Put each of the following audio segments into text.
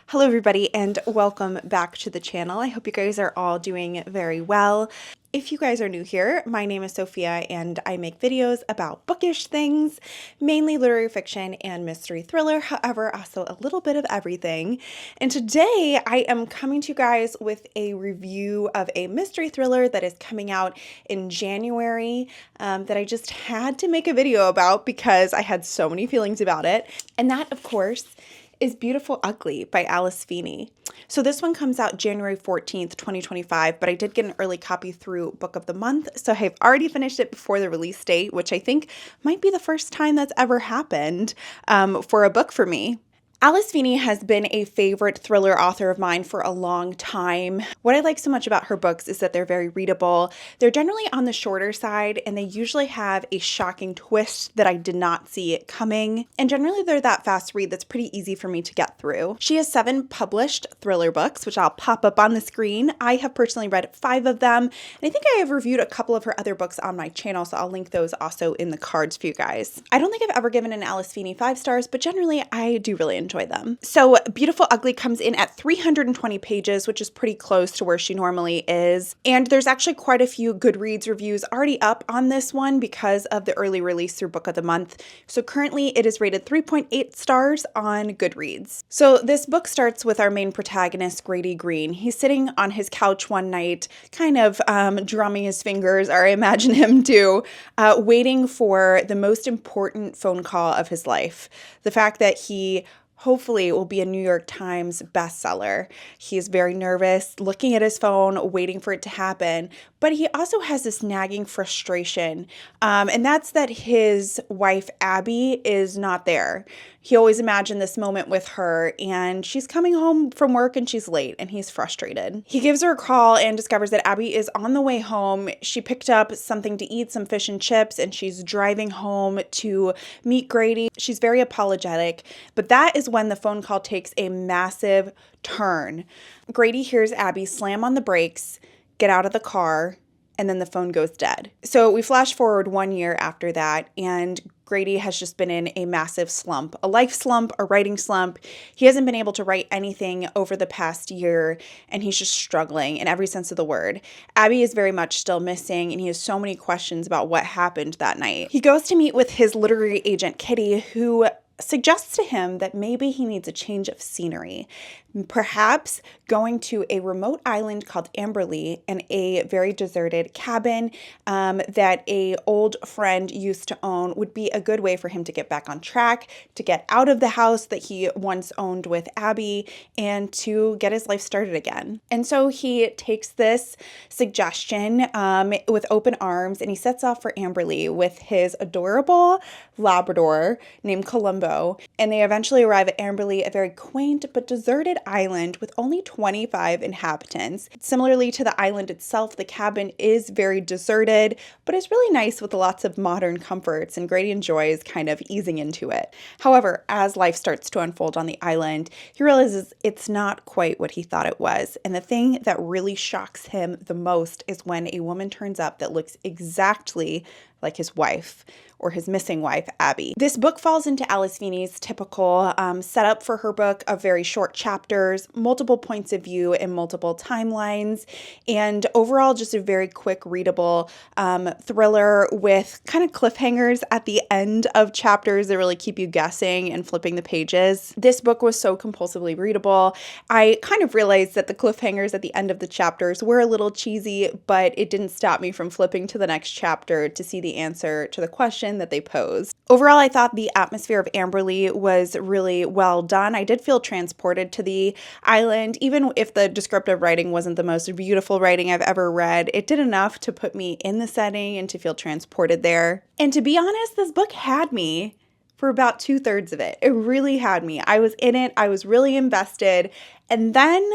Hello everybody and welcome back to the channel. I hope you guys are all doing very well. If you guys are new here, my name is Sophia and I make videos about bookish things, mainly literary fiction and mystery thriller, however, also a little bit of everything. And today I am coming to you guys with a review of a mystery thriller that is coming out in January that I just had to make a video about because I had so many feelings about it. And that, of course, is Beautiful Ugly by Alice Feeney. So this one comes out January 14th, 2025, but I did get an early copy through Book of the Month, so I've already finished it before the release date, which I think might be the first time that's ever happened for a book for me. Alice Feeney has been a favorite thriller author of mine for a long time. What I like so much about her books is that they're very readable. They're generally on the shorter side, and they usually have a shocking twist that I did not see it coming. And generally they're that fast read that's pretty easy for me to get through. She has 7 published thriller books, which I'll pop up on the screen. I have personally read 5 of them, and I think I have reviewed a couple of her other books on my channel, so I'll link those also in the cards for you guys. I don't think I've ever given an Alice Feeney 5 stars, but generally I do really enjoy them. So Beautiful Ugly comes in at 320 pages, which is pretty close to where she normally is. And there's actually quite a few Goodreads reviews already up on this one because of the early release through Book of the Month. So currently it is rated 3.8 stars on Goodreads. So this book starts with our main protagonist, Grady Green. He's sitting on his couch one night, kind of drumming his fingers, or I imagine him do, waiting for the most important phone call of his life. The fact that he hopefully it will be a New York Times bestseller. He is very nervous, looking at his phone, waiting for it to happen. But he also has this nagging frustration, and that's that his wife, Abby, is not there. He always imagined this moment with her, and she's coming home from work and she's late, and he's frustrated. He gives her a call and discovers that Abby is on the way home. She picked up something to eat, some fish and chips, and she's driving home to meet Grady. She's very apologetic, but that is when the phone call takes a massive turn. Grady hears Abby slam on the brakes, get out of the car, and then the phone goes dead. So we flash forward 1 year after that, and Grady has just been in a massive slump, a life slump, a writing slump. He hasn't been able to write anything over the past year, and he's just struggling in every sense of the word. Abby is very much still missing, and he has so many questions about what happened that night. He goes to meet with his literary agent, Kitty, who suggests to him that maybe he needs a change of scenery. Perhaps going to a remote island called Amberley in a very deserted cabin that a old friend used to own would be a good way for him to get back on track, to get out of the house that he once owned with Abby, and to get his life started again. And so he takes this suggestion with open arms, and he sets off for Amberley with his adorable Labrador named Columbo. And they eventually arrive at Amberley, a very quaint but deserted island with only 25 inhabitants. Similarly to the island itself, the cabin is very deserted, but it's really nice with lots of modern comforts, and Grady enjoys kind of easing into it. However, as life starts to unfold on the island, he realizes it's not quite what he thought it was. And the thing that really shocks him the most is when a woman turns up that looks exactly like his wife, or his missing wife, Abby. This book falls into Alice Feeney's typical setup for her book of very short chapters, multiple points of view and multiple timelines, and overall just a very quick readable thriller with kind of cliffhangers at the end of chapters that really keep you guessing and flipping the pages. This book was so compulsively readable. I kind of realized that the cliffhangers at the end of the chapters were a little cheesy, but it didn't stop me from flipping to the next chapter to see the answer to the question that they posed. Overall, I thought the atmosphere of Amberley was really well done. I did feel transported to the island, even if the descriptive writing wasn't the most beautiful writing I've ever read. It did enough to put me in the setting and to feel transported there. And to be honest, this book had me for about 2/3 of it. It really had me. I was in it. I was really invested. And then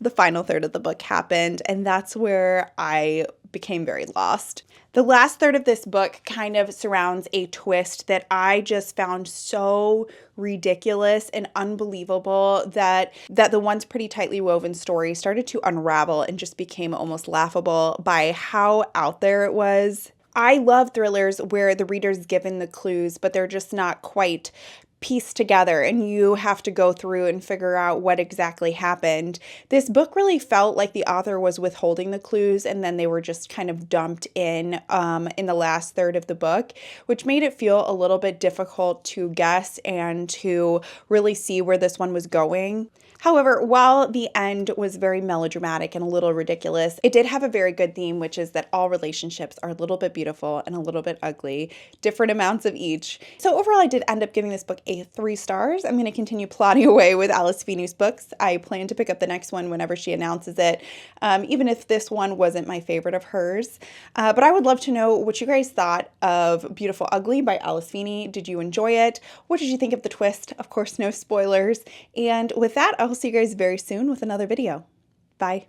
the final third of the book happened, and that's where I became very lost. The last third of this book kind of surrounds a twist that I just found so ridiculous and unbelievable that the once pretty tightly woven story started to unravel and just became almost laughable by how out there it was. I love thrillers where the reader's given the clues, but they're just not quite piece together and you have to go through and figure out what exactly happened. This book really felt like the author was withholding the clues and then they were just kind of dumped in the last third of the book, which made it feel a little bit difficult to guess and to really see where this one was going. However, while the end was very melodramatic and a little ridiculous, it did have a very good theme, which is that all relationships are a little bit beautiful and a little bit ugly, different amounts of each. So overall, I did end up giving this book a 3 stars. I'm going to continue plodding away with Alice Feeney's books. I plan to pick up the next one whenever she announces it, even if this one wasn't my favorite of hers. But I would love to know what you guys thought of Beautiful Ugly by Alice Feeney. Did you enjoy it? What did you think of the twist? Of course, no spoilers. And with that, I'll see you guys very soon with another video. Bye.